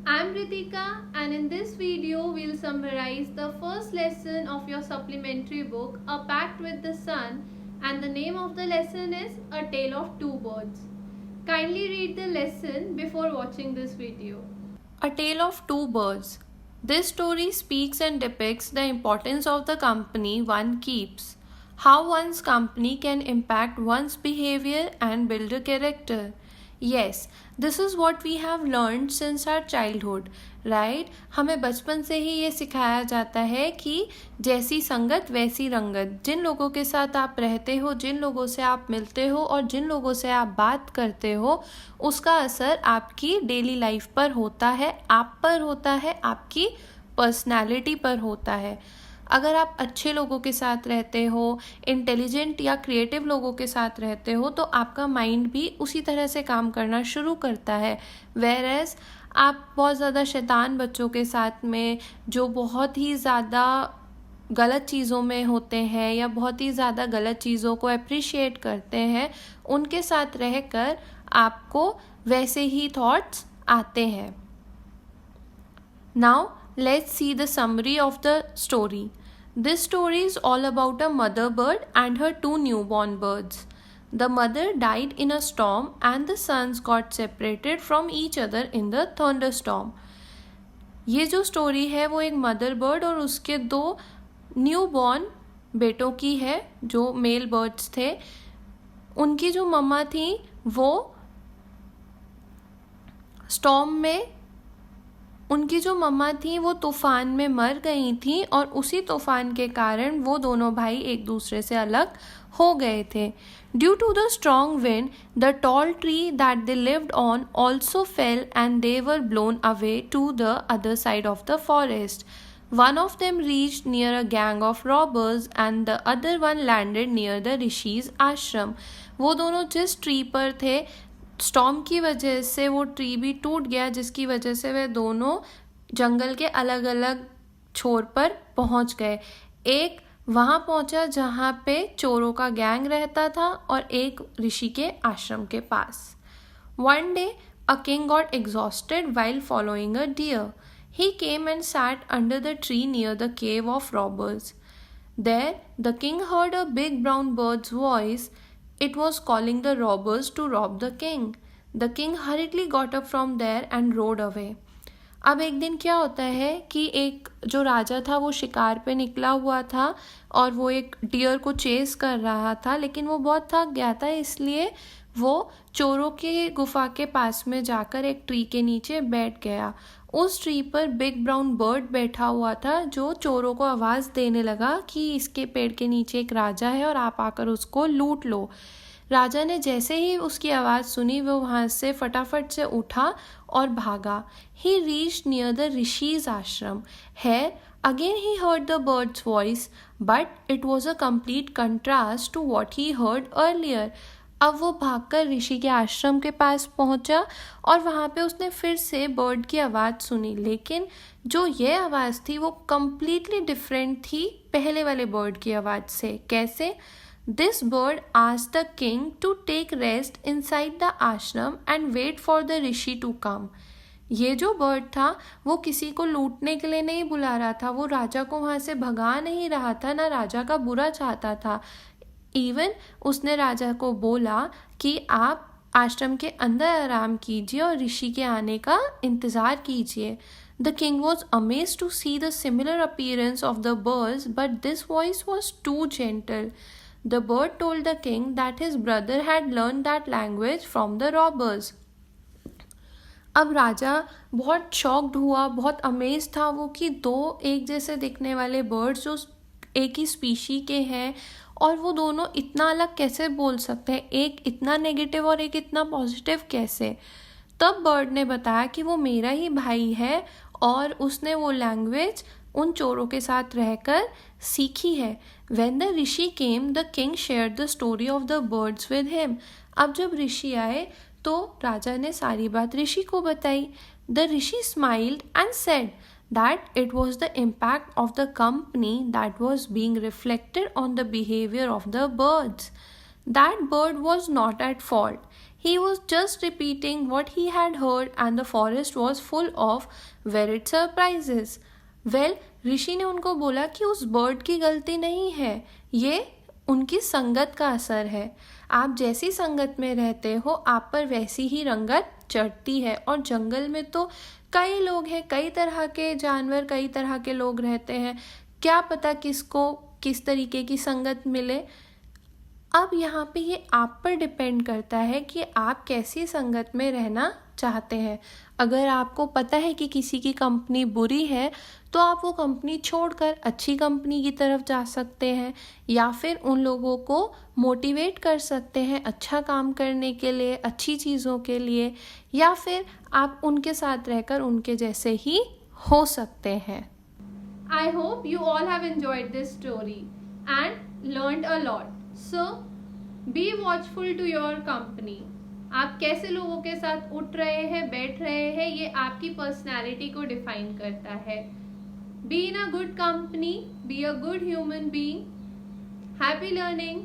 I'm Ritika, and in this video we'll summarize the first lesson of your supplementary book A Pact with the Sun, and the name of the lesson is A Tale of Two Birds. Kindly read the lesson before watching this video. A Tale of Two Birds. This story speaks and depicts the importance of the company one keeps, how one's company can impact one's behavior and build a character. Yes, this is what we have learned since our childhood, right? हमें बचपन से ही ये सिखाया जाता है कि जैसी संगत वैसी रंगत। जिन लोगों के साथ आप रहते हो, जिन लोगों से आप मिलते हो और जिन लोगों से आप बात करते हो, उसका असर आपकी डेली लाइफ पर होता है, आप पर होता है, आपकी पर्सनैलिटी पर होता है। अगर आप अच्छे लोगों के साथ रहते हो, इंटेलिजेंट या क्रिएटिव लोगों के साथ रहते हो, तो आपका माइंड भी उसी तरह से काम करना शुरू करता है। वेयरएज आप बहुत ज़्यादा शैतान बच्चों के साथ में, जो बहुत ही ज़्यादा गलत चीज़ों में होते हैं या बहुत ही ज़्यादा गलत चीज़ों को अप्रिशिएट करते हैं, उनके साथ रहकर आपको वैसे ही थॉट्स आते हैं। Now, let's see the summary of the story. This story is all about a mother bird and her two newborn birds. The mother died in a storm and the sons got separated from each other in the thunderstorm. ये जो story है वो एक mother bird और उसके दो new born बेटों की है, जो मेल बर्ड्स थे। उनकी जो मम्मा थी वो स्टॉर्म में उनकी जो मम्मा थी वो तूफ़ान में मर गई थी और उसी तूफ़ान के कारण वो दोनों भाई एक दूसरे से अलग हो गए थे। Due to the strong wind the tall tree that they lived on also fell and they were blown away to the other side of the forest. One of them reached near a gang of robbers and the other one landed near the Rishi's ashram. वो दोनों जिस tree पर थे, storm की वजह से वो tree भी टूट गया, जिसकी वजह से वे दोनों जंगल के अलग अलग छोर पर पहुंच गए। एक वहाँ पहुंचा जहाँ पे चोरों का गैंग रहता था और एक ऋषि के आश्रम के पास। One day, a king got exhausted while following a deer. He came and sat under the tree near the cave of robbers. There, the king heard a big brown bird's voice. It was calling the robbers to rob the king. The king hurriedly got up from there and rode away. अब एक दिन क्या होता है कि एक जो राजा था वो शिकार पे निकला हुआ था और वो एक डियर को चेस कर रहा था, लेकिन वो बहुत थक गया था, इसलिए वो चोरों के गुफा के पास में जाकर एक ट्री के नीचे बैठ गया। उस ट्री पर बिग ब्राउन बर्ड बैठा हुआ था, जो चोरों को आवाज़ देने लगा कि इसके पेड़ के नीचे एक राजा है और आप आकर उसको लूट लो। राजा ने जैसे ही उसकी आवाज़ सुनी, वो वहाँ से फटाफट से उठा और भागा। ही रीच्ड नियर द ऋषिज आश्रम। Here again he heard the bird's voice, but it was a complete contrast to what he heard earlier. अब वो भागकर ऋषि के आश्रम के पास पहुंचा और वहाँ पे उसने फिर से बर्ड की आवाज़ सुनी, लेकिन जो ये आवाज़ थी वो कम्प्लीटली डिफरेंट थी पहले वाले बर्ड की आवाज़ से। कैसे? This bird asked the king to take rest inside the ashram and wait for the rishi to come. ये जो बर्ड था वो किसी को लूटने के लिए नहीं बुला रहा था, वो राजा को वहाँ से भगा नहीं रहा था, ना राजा का बुरा चाहता था। इवन उसने राजा को बोला कि आप आश्रम के अंदर आराम कीजिए और ऋषि के आने का इंतज़ार कीजिए। The king was amazed to see the similar appearance of the birds, but this voice was too gentle. The bird told the king that his brother had learned that language from the robbers. अब राजा बहुत shocked हुआ, बहुत amaze था वो कि दो एक जैसे दिखने वाले बर्ड्स जो एक ही स्पीशी के हैं और वो दोनों इतना अलग कैसे बोल सकते हैं, एक इतना नेगेटिव और एक इतना पॉजिटिव कैसे। तब बर्ड ने बताया कि वो मेरा ही भाई है और उसने वो लैंग्वेज उन चोरों के साथ रहकर सीखी है। When the Rishi came, the king shared the story of the birds with him. अब जब ऋषि आए तो राजा ने सारी बात ऋषि को बताई। The Rishi smiled and said that it was the impact of the company that was being reflected on the behavior of the birds. That bird was not at fault. He was just repeating what he had heard and the forest was full of varied surprises. Well, ऋषि ने उनको बोला कि उस bird की गलती नहीं है, ये उनकी संगत का असर है। आप जैसी संगत में रहते हो आप पर वैसी ही रंगत चढ़ती है। और जंगल में तो कई लोग हैं, कई तरह के जानवर, कई तरह के लोग रहते हैं, क्या पता किसको किस तरीके की संगत मिले। अब यहाँ पे ये आप पर डिपेंड करता है कि आप कैसी संगत में रहना चाहते हैं। अगर आपको पता है कि किसी की कंपनी बुरी है तो आप वो कंपनी छोड़कर अच्छी कंपनी की तरफ जा सकते हैं, या फिर उन लोगों को मोटिवेट कर सकते हैं अच्छा काम करने के लिए, अच्छी चीज़ों के लिए, या फिर आप उनके साथ रहकर उनके जैसे ही हो सकते हैं। I hope you all have enjoyed this story and learned a lot. So, be watchful to your company. आप कैसे लोगों के साथ उठ रहे हैं, बैठ रहे हैं, ये आपकी पर्सनैलिटी को डिफाइन करता है। Be in a good company, be a good human being. Happy learning.